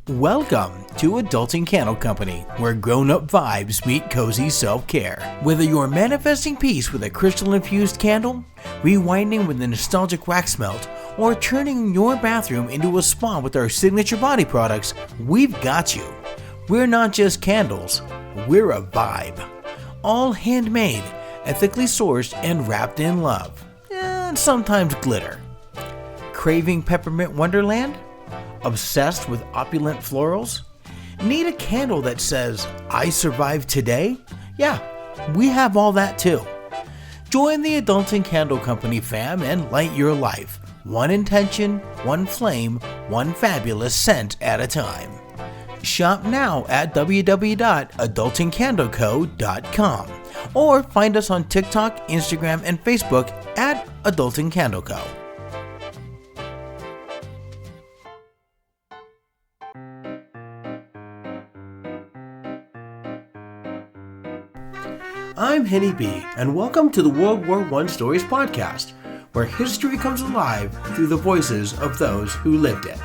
Welcome to Adulting Candle Company, where grown-up vibes meet cozy self-care. Whether you're manifesting peace with a crystal-infused candle, rewinding with a nostalgic wax melt, or turning your bathroom into a spa with our signature body products, we've got you. We're not just candles, we're a vibe. All handmade, ethically sourced, and wrapped in love. And sometimes glitter. Craving peppermint wonderland? Obsessed with opulent florals? Need a candle that says, "I survived today"? Yeah, we have all that too. Join the Adulting Candle Company fam and light your life. One intention, one flame, one fabulous scent at a time. Shop now at www.adultingcandleco.com or find us on TikTok, Instagram, and Facebook at Adulting Candle Co. I'm Henny B, and welcome to the World War I Stories podcast, where history comes alive through the voices of those who lived it.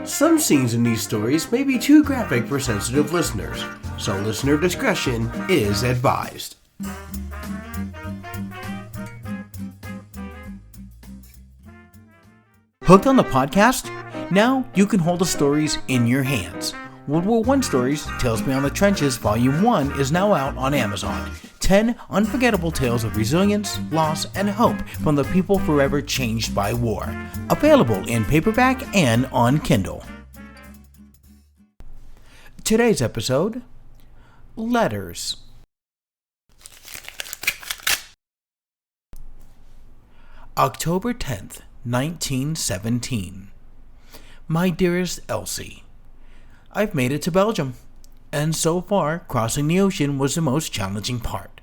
Some scenes in these stories may be too graphic for sensitive listeners, so listener discretion is advised. Hooked on the podcast? Now you can hold the stories in your hands. World War I Stories, Tales Beyond the Trenches, Volume 1 is now out on Amazon. 10 unforgettable tales of resilience, loss, and hope from the people forever changed by war. Available in paperback and on Kindle. Today's episode, Letters. October 10th, 1917. My dearest Elsie, I've made it to Belgium, and so far, crossing the ocean was the most challenging part.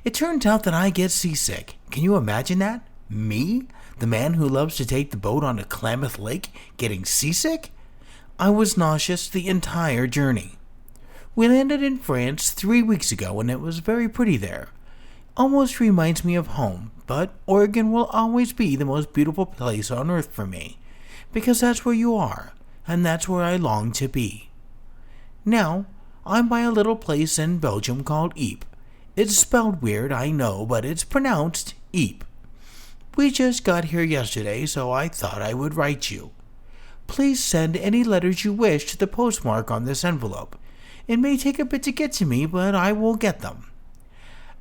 It turns out that I get seasick. Can you imagine that? Me? The man who loves to take the boat on a Klamath Lake, getting seasick? I was nauseous the entire journey. We landed in France 3 weeks ago, and it was very pretty there. Almost reminds me of home, but Oregon will always be the most beautiful place on earth for me, because that's where you are. And that's where I long to be. Now, I'm by a little place in Belgium called Ypres. It's spelled weird, I know, but it's pronounced Ypres. We just got here yesterday, so I thought I would write you. Please send any letters you wish to the postmark on this envelope. It may take a bit to get to me, but I will get them.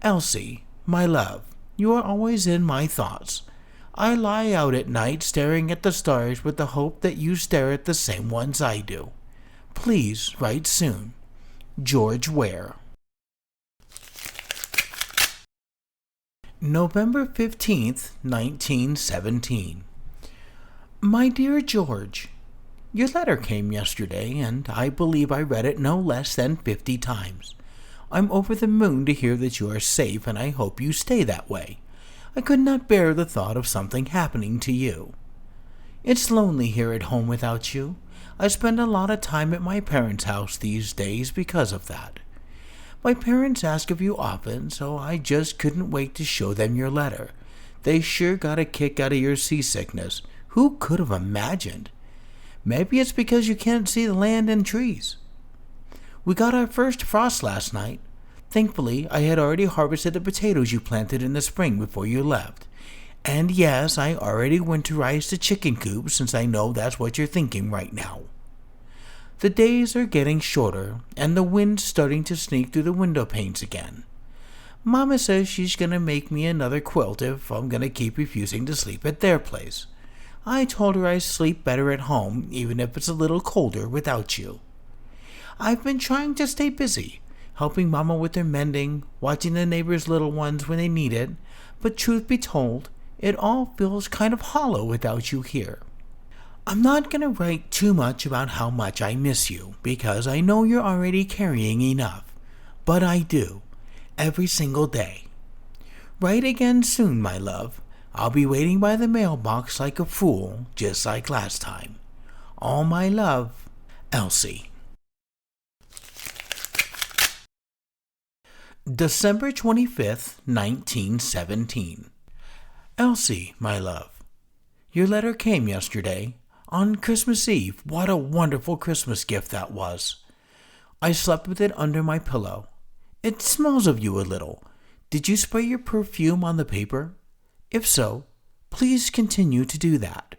Elsie, my love, you are always in my thoughts. I lie out at night staring at the stars with the hope that you stare at the same ones I do. Please write soon. George Ware. November 15th, 1917. My dear George, your letter came yesterday, and I believe I read it no less than 50 times. I'm over the moon to hear that you are safe, and I hope you stay that way. I could not bear the thought of something happening to you. It's lonely here at home without you. I spend a lot of time at my parents' house these days because of that. My parents ask of you often, so I just couldn't wait to show them your letter. They sure got a kick out of your seasickness. Who could have imagined? Maybe it's because you can't see the land and trees. We got our first frost last night. Thankfully, I had already harvested the potatoes you planted in the spring before you left. And yes, I already winterized the chicken coop since I know that's what you're thinking right now. The days are getting shorter, and the wind's starting to sneak through the window panes again. Mama says she's going to make me another quilt if I'm going to keep refusing to sleep at their place. I told her I sleep better at home, even if it's a little colder without you. I've been trying to stay busy, helping Mama with their mending, watching the neighbors' little ones when they need it, but truth be told, it all feels kind of hollow without you here. I'm not going to write too much about how much I miss you, because I know you're already carrying enough, but I do, every single day. Write again soon, my love. I'll be waiting by the mailbox like a fool, just like last time. All my love, Elsie. December 25th, 1917. Elsie, my love, Your letter came yesterday, on Christmas Eve. What a wonderful Christmas gift that was. I slept with it under my pillow. It smells of you a little. Did you spray your perfume on the paper? If so, please continue to do that.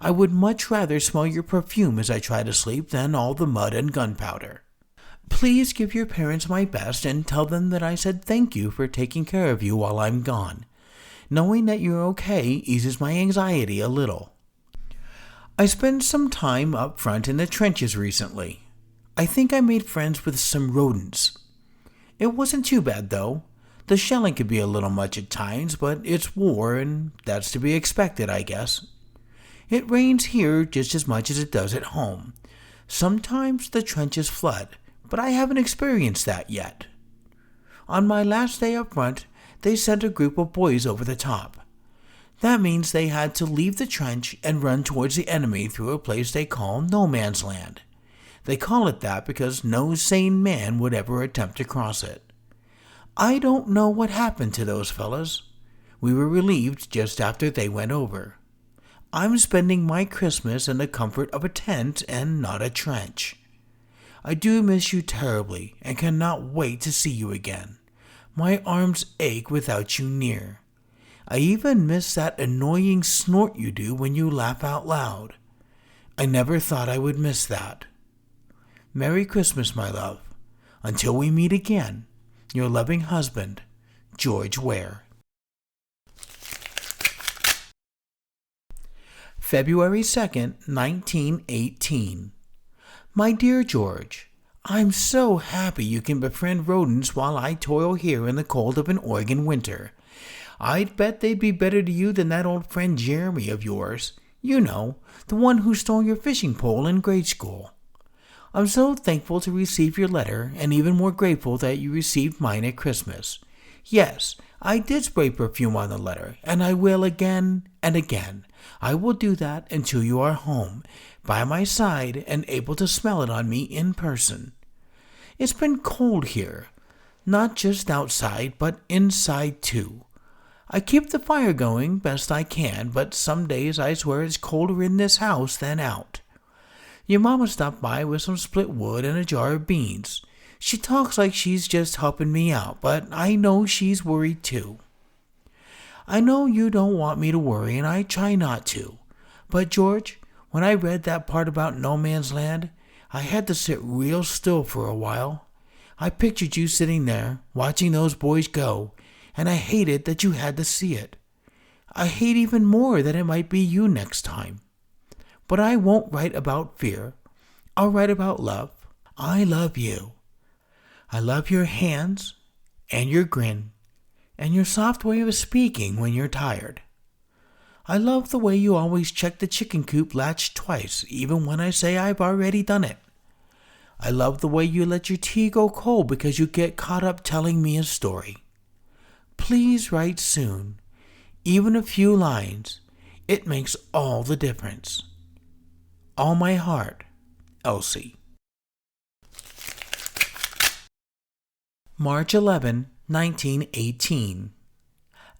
I would much rather smell your perfume as I try to sleep than all the mud and gunpowder. Please give your parents my best and tell them that I said thank you for taking care of you while I'm gone. Knowing that you're okay eases my anxiety a little. I spent some time up front in the trenches recently. I think I made friends with some rodents. It wasn't too bad, though. The shelling could be a little much at times, but it's war, and that's to be expected, I guess. It rains here just as much as it does at home. Sometimes the trenches flood, but I haven't experienced that yet. On my last day up front, they sent a group of boys over the top. That means they had to leave the trench and run towards the enemy through a place they call no man's land. They call it that because no sane man would ever attempt to cross it. I don't know what happened to those fellas. We were relieved just after they went over. I'm spending my Christmas in the comfort of a tent and not a trench. I do miss you terribly and cannot wait to see you again. My arms ache without you near. I even miss that annoying snort you do when you laugh out loud. I never thought I would miss that. Merry Christmas, my love. Until we meet again, your loving husband, George Ware. February 2nd, 1918. My dear George, I'm so happy you can befriend rodents while I toil here in the cold of an Oregon winter. I'd bet they'd be better to you than that old friend Jeremy of yours. You know, the one who stole your fishing pole in grade school. I'm so thankful to receive your letter, and even more grateful that you received mine at Christmas. Yes, I did spray perfume on the letter, and I will again and again. I will do that until you are home, by my side, and able to smell it on me in person. It's been cold here, not just outside, but inside too. I keep the fire going best I can, but some days I swear it's colder in this house than out. Your mama stopped by with some split wood and a jar of beans. She talks like she's just helping me out, but I know she's worried too. I know you don't want me to worry, and I try not to. But, George, when I read that part about no man's land, I had to sit real still for a while. I pictured you sitting there, watching those boys go, and I hated that you had to see it. I hate even more that it might be you next time. But I won't write about fear. I'll write about love. I love you. I love your hands, and your grin, and your soft way of speaking when you're tired. I love the way you always check the chicken coop latch twice, even when I say I've already done it. I love the way you let your tea go cold because you get caught up telling me a story. Please write soon. Even a few lines. It makes all the difference. All my heart, Elsie. March 11, 1918.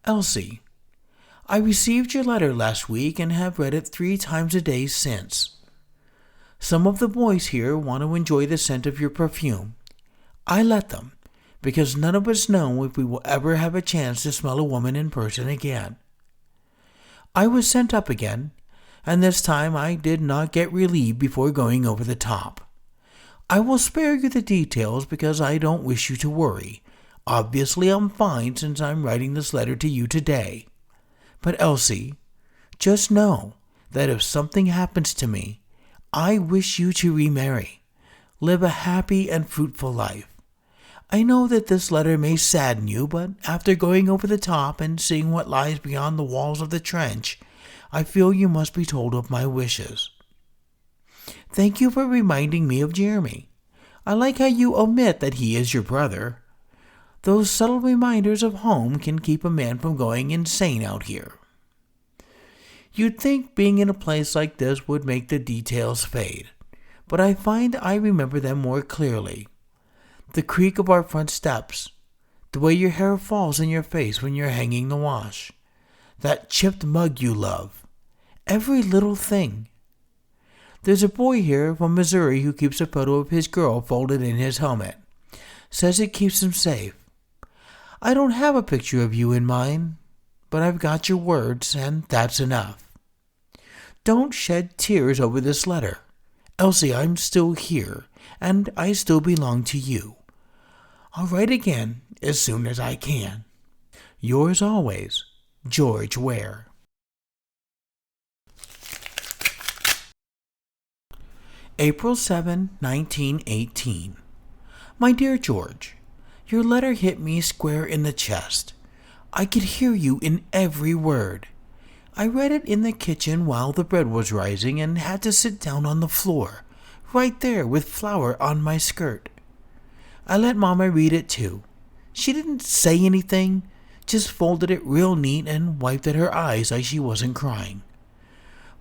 Elsie, I received your letter last week and have read it 3 times a day since. Some of the boys here want to enjoy the scent of your perfume. I let them, because none of us know if we will ever have a chance to smell a woman in person again. I was sent up again, and this time I did not get relieved before going over the top. I will spare you the details because I don't wish you to worry. Obviously, I'm fine since I'm writing this letter to you today. But Elsie, just know that if something happens to me, I wish you to remarry. Live a happy and fruitful life. I know that this letter may sadden you, but after going over the top and seeing what lies beyond the walls of the trench, I feel you must be told of my wishes. Thank you for reminding me of Jeremy. I like how you omit that he is your brother. Those subtle reminders of home can keep a man from going insane out here. You'd think being in a place like this would make the details fade, but I find I remember them more clearly. The creak of our front steps, the way your hair falls in your face when you're hanging the wash, that chipped mug you love, Every little thing. There's a boy here from Missouri who keeps a photo of his girl folded in his helmet. Says it keeps him safe. I don't have a picture of you in mine, but I've got your words, and that's enough. Don't shed tears over this letter. Elsie, I'm still here, and I still belong to you. I'll write again as soon as I can. Yours always, George Ware. April 7, 1918. My dear George, your letter hit me square in the chest. I could hear you in every word. I read it in the kitchen while the bread was rising and had to sit down on the floor, right there with flour on my skirt. I let Mama read it too. She didn't say anything, just folded it real neat and wiped at her eyes like she wasn't crying.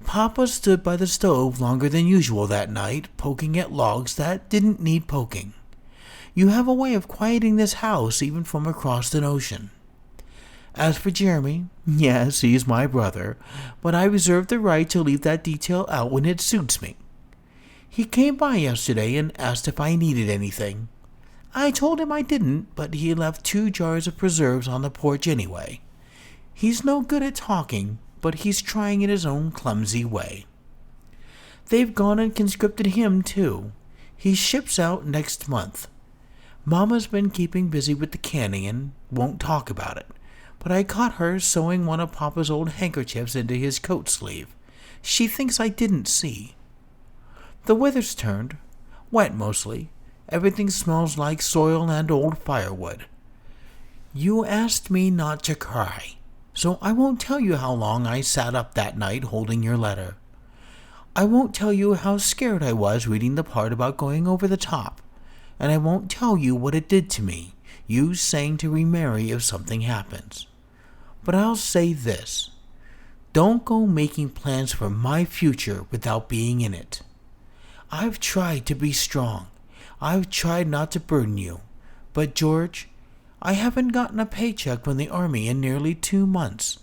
Papa stood by the stove longer than usual that night, poking at logs that didn't need poking. You have a way of quieting this house even from across an ocean. As for Jeremy, yes, he's my brother, but I reserve the right to leave that detail out when it suits me. He came by yesterday and asked if I needed anything. I told him I didn't, but he left 2 jars of preserves on the porch anyway. He's no good at talking, but he's trying in his own clumsy way. They've gone and conscripted him, too. He ships out next month. Mama's been keeping busy with the canning and won't talk about it, but I caught her sewing one of Papa's old handkerchiefs into his coat sleeve. She thinks I didn't see. The weather's turned, wet mostly. Everything smells like soil and old firewood. You asked me not to cry, so I won't tell you how long I sat up that night holding your letter. I won't tell you how scared I was reading the part about going over the top, and I won't tell you what it did to me, you saying to remarry if something happens. But I'll say this. Don't go making plans for my future without being in it. I've tried to be strong. I've tried not to burden you. But, George, I haven't gotten a paycheck from the Army in nearly 2 months.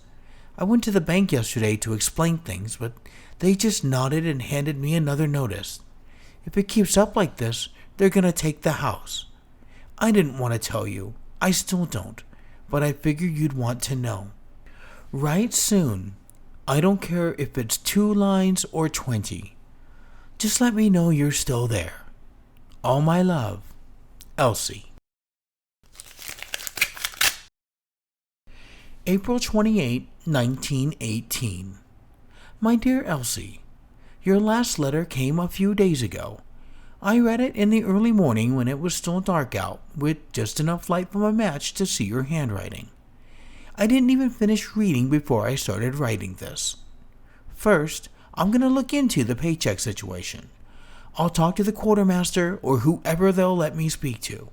I went to the bank yesterday to explain things, but they just nodded and handed me another notice. If it keeps up like this, they're going to take the house. I didn't want to tell you. I still don't. But I figured you'd want to know. Write soon. I don't care if it's 2 lines or 20. Just let me know you're still there. All my love, Elsie. April 28, 1918. My dear Elsie, your last letter came a few days ago. I read it in the early morning when it was still dark out, with just enough light from a match to see your handwriting. I didn't even finish reading before I started writing this. First, I'm going to look into the paycheck situation. I'll talk to the quartermaster or whoever they'll let me speak to.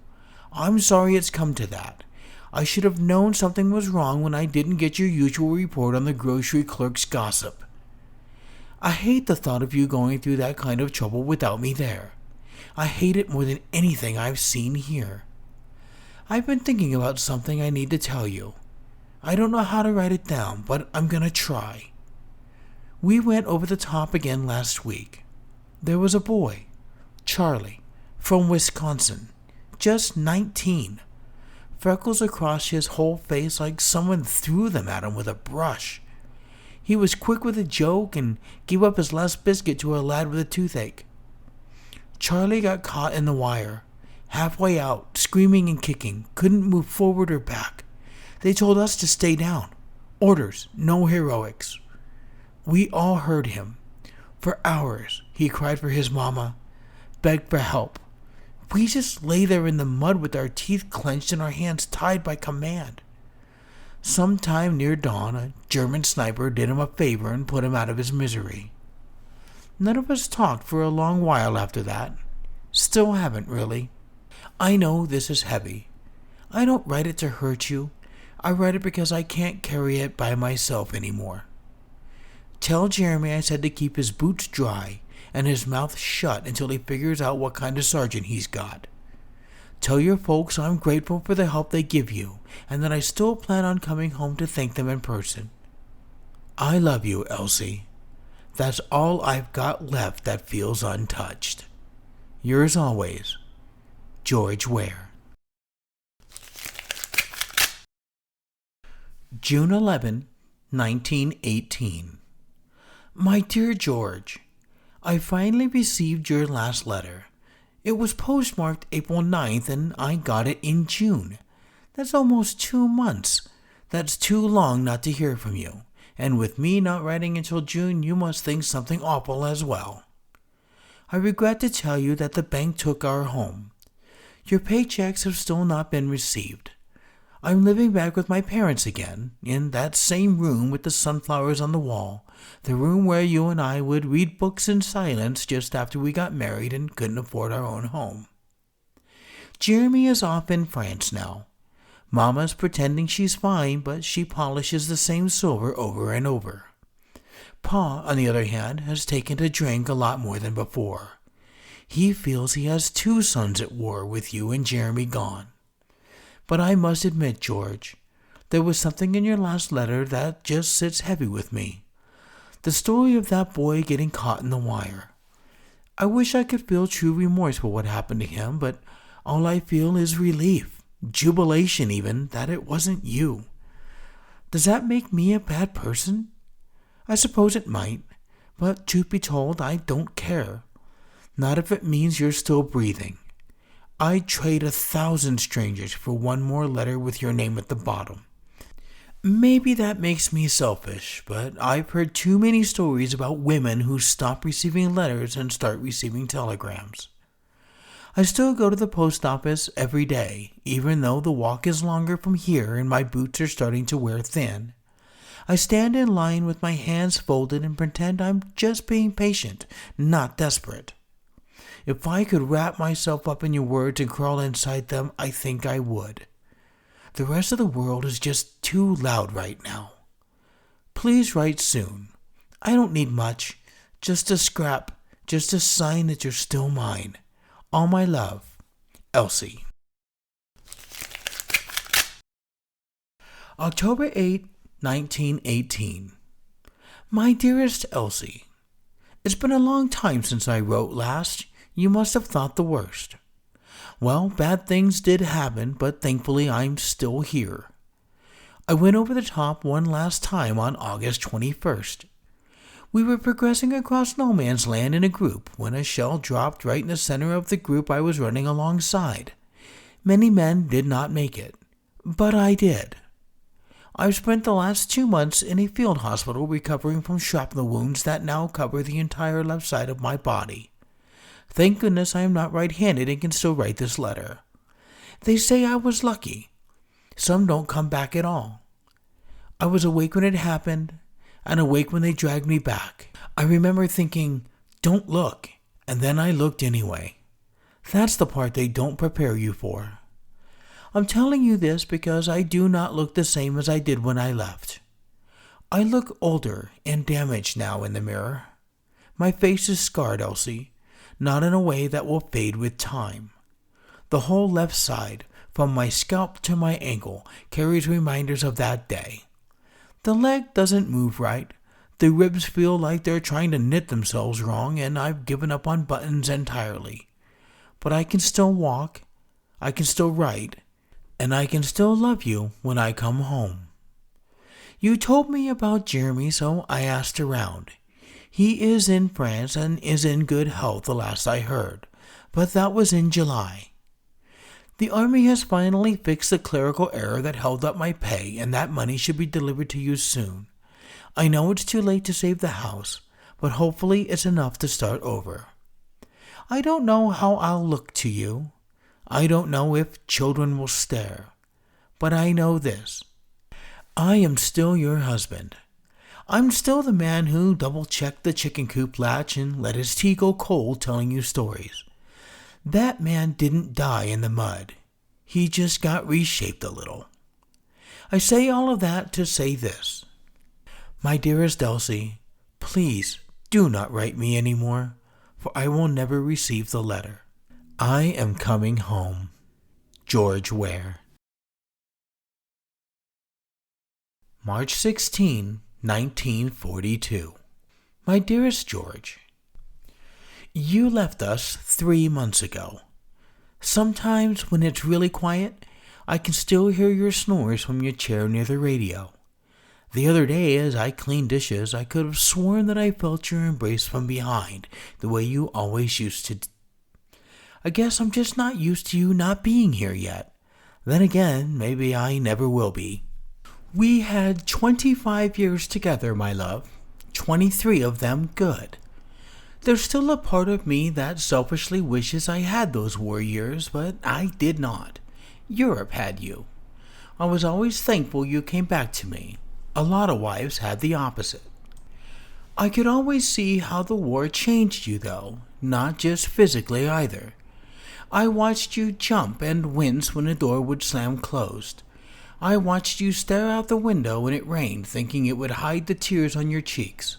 I'm sorry it's come to that. I should have known something was wrong when I didn't get your usual report on the grocery clerk's gossip. I hate the thought of you going through that kind of trouble without me there. I hate it more than anything I've seen here. I've been thinking about something I need to tell you. I don't know how to write it down, but I'm going to try. We went over the top again last week. There was a boy, Charlie, from Wisconsin, just 19. Freckles across his whole face like someone threw them at him with a brush. He was quick with a joke and gave up his last biscuit to a lad with a toothache. Charlie got caught in the wire, halfway out, screaming and kicking, couldn't move forward or back. They told us to stay down. Orders, no heroics. We all heard him. For hours, he cried for his mama, begged for help. We just lay there in the mud with our teeth clenched and our hands tied by command. Sometime near dawn, a German sniper did him a favor and put him out of his misery. None of us talked for a long while after that. Still haven't, really. I know this is heavy. I don't write it to hurt you. I write it because I can't carry it by myself anymore. Tell Jeremy I said to keep his boots dry and his mouth shut until he figures out what kind of sergeant he's got. Tell your folks I'm grateful for the help they give you and that I still plan on coming home to thank them in person. I love you, Elsie. That's all I've got left that feels untouched. Yours always, George Ware. June 11, 1918. My dear George, I finally received your last letter. It was postmarked April 9th and I got it in June. That's almost 2 months. That's too long not to hear from you. And with me not writing until June, you must think something awful as well. I regret to tell you that the bank took our home. Your paychecks have still not been received. I'm living back with my parents again, in that same room with the sunflowers on the wall, the room where you and I would read books in silence just after we got married and couldn't afford our own home. Jeremy is off in France now. Mama's pretending she's fine, but she polishes the same silver over and over. Pa, on the other hand, has taken to drink a lot more than before. He feels he has 2 sons at war with you and Jeremy gone. But I must admit, George, there was something in your last letter that just sits heavy with me. The story of that boy getting caught in the wire. I wish I could feel true remorse for what happened to him, but all I feel is relief, jubilation even, that it wasn't you. Does that make me a bad person? I suppose it might, but truth be told, I don't care. Not if it means you're still breathing. I'd trade 1,000 strangers for one more letter with your name at the bottom. Maybe that makes me selfish, but I've heard too many stories about women who stop receiving letters and start receiving telegrams. I still go to the post office every day, even though the walk is longer from here and my boots are starting to wear thin. I stand in line with my hands folded and pretend I'm just being patient, not desperate. If I could wrap myself up in your words and crawl inside them, I think I would. The rest of the world is just too loud right now. Please write soon. I don't need much. Just a scrap. Just a sign that you're still mine. All my love, Elsie. October 8, 1918. My dearest Elsie, it's been a long time since I wrote last. You must have thought the worst. Well, bad things did happen, but thankfully I'm still here. I went over the top one last time on August 21st. We were progressing across no man's land in a group when a shell dropped right in the center of the group I was running alongside. Many men did not make it, but I did. I've spent the last 2 months in a field hospital recovering from shrapnel wounds that now cover the entire left side of my body. Thank goodness I am not right-handed and can still write this letter. They say I was lucky. Some don't come back at all. I was awake when it happened, and awake when they dragged me back. I remember thinking, don't look, and then I looked anyway. That's the part they don't prepare you for. I'm telling you this because I do not look the same as I did when I left. I look older and damaged now in the mirror. My face is scarred, Elsie, not in a way that will fade with time. The whole left side, from my scalp to my ankle, carries reminders of that day. The leg doesn't move right. The ribs feel like they're trying to knit themselves wrong, and I've given up on buttons entirely. But I can still walk, I can still write, and I can still love you when I come home. You told me about Jeremy, so I asked around. He is in France and is in good health, the last I heard, but that was in July. The army has finally fixed the clerical error that held up my pay, and that money should be delivered to you soon. I know it's too late to save the house, but hopefully it's enough to start over. I don't know how I'll look to you. I don't know if children will stare. But I know this. I am still your husband. I'm still the man who double-checked the chicken coop latch and let his tea go cold telling you stories. That man didn't die in the mud. He just got reshaped a little. I say all of that to say this. My dearest Elsie, please do not write me any more, for I will never receive the letter. I am coming home. George Ware. March 16, 1942. My dearest George, you left us 3 months ago. Sometimes when it's really quiet, I can still hear your snores from your chair near the radio. The other day, as I cleaned dishes, I could have sworn that I felt your embrace from behind, the way you always used to. I guess I'm just not used to you not being here yet. Then again, maybe I never will be. We had 25 years together, my love. 23 of them good. There's still a part of me that selfishly wishes I had those war years, but I did not. Europe had you. I was always thankful you came back to me. A lot of wives had the opposite. I could always see how the war changed you, though, not just physically either. I watched you jump and wince when a door would slam closed. I watched you stare out the window when it rained, thinking it would hide the tears on your cheeks.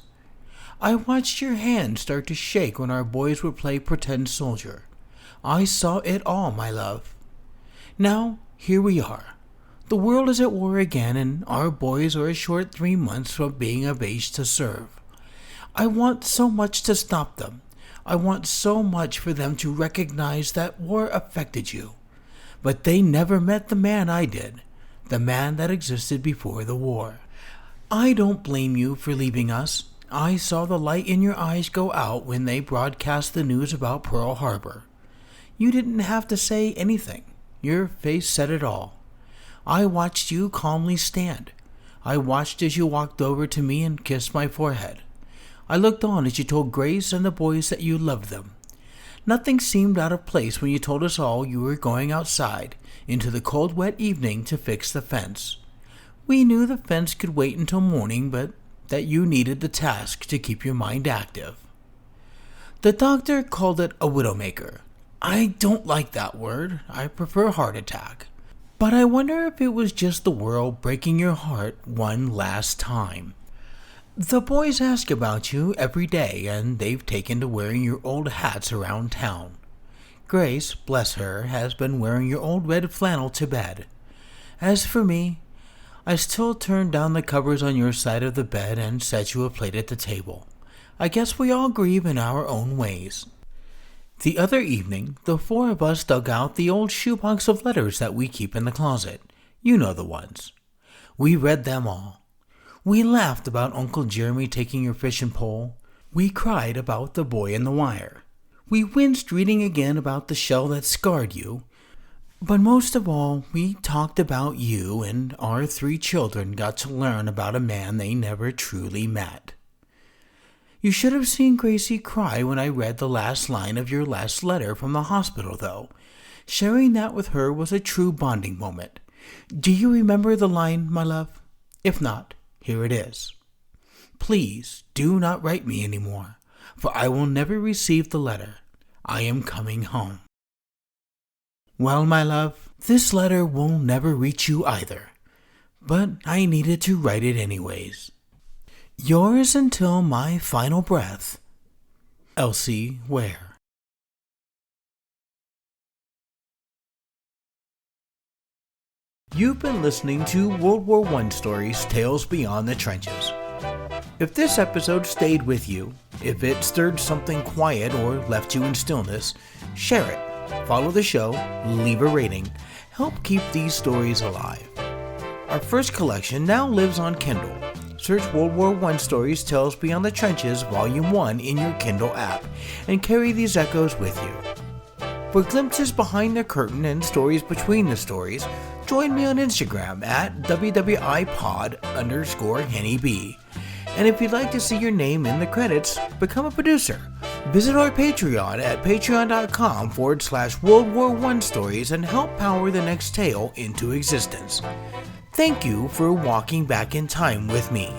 I watched your hand start to shake when our boys would play pretend soldier. I saw it all, my love. Now, here we are. The world is at war again, and our boys are a short 3 months from being of age to serve. I want so much to stop them. I want so much for them to recognize that war affected you. But they never met the man I did, the man that existed before the war. I don't blame you for leaving us. I saw the light in your eyes go out when they broadcast the news about Pearl Harbor. You didn't have to say anything. Your face said it all. I watched you calmly stand. I watched as you walked over to me and kissed my forehead. I looked on as you told Grace and the boys that you loved them. Nothing seemed out of place when you told us all you were going outside into the cold, wet evening to fix the fence. We knew the fence could wait until morning, but that you needed the task to keep your mind active. The doctor called it a widowmaker. I don't like that word. I prefer heart attack. But I wonder if it was just the world breaking your heart one last time. The boys ask about you every day, and they've taken to wearing your old hats around town. Grace, bless her, has been wearing your old red flannel to bed. As for me, I still turn down the covers on your side of the bed and set you a plate at the table. I guess we all grieve in our own ways. The other evening, the 4 of us dug out the old shoebox of letters that we keep in the closet. You know the ones. We read them all. We laughed about Uncle Jeremy taking your fishing pole. We cried about the boy in the wire. We winced reading again about the shell that scarred you. But most of all, we talked about you, and our 3 children got to learn about a man they never truly met. You should have seen Gracie cry when I read the last line of your last letter from the hospital, though. Sharing that with her was a true bonding moment. Do you remember the line, my love? If not, here it is. Please do not write me any more, for I will never receive the letter. I am coming home. Well, my love, this letter will never reach you either, but I needed to write it anyways. Yours until my final breath, Elsie Ware. You've been listening to World War I Stories, Tales Beyond the Trenches. If this episode stayed with you, if it stirred something quiet or left you in stillness, share it, follow the show, leave a rating, help keep these stories alive. Our first collection now lives on Kindle. Search World War I Stories, Tales Beyond the Trenches, Volume 1 in your Kindle app, and carry these echoes with you. For glimpses behind the curtain and stories between the stories, join me on Instagram at WWIPod_HennyB. And if you'd like to see your name in the credits, become a producer. Visit our Patreon at patreon.com/World War I Stories and help power the next tale into existence. Thank you for walking back in time with me.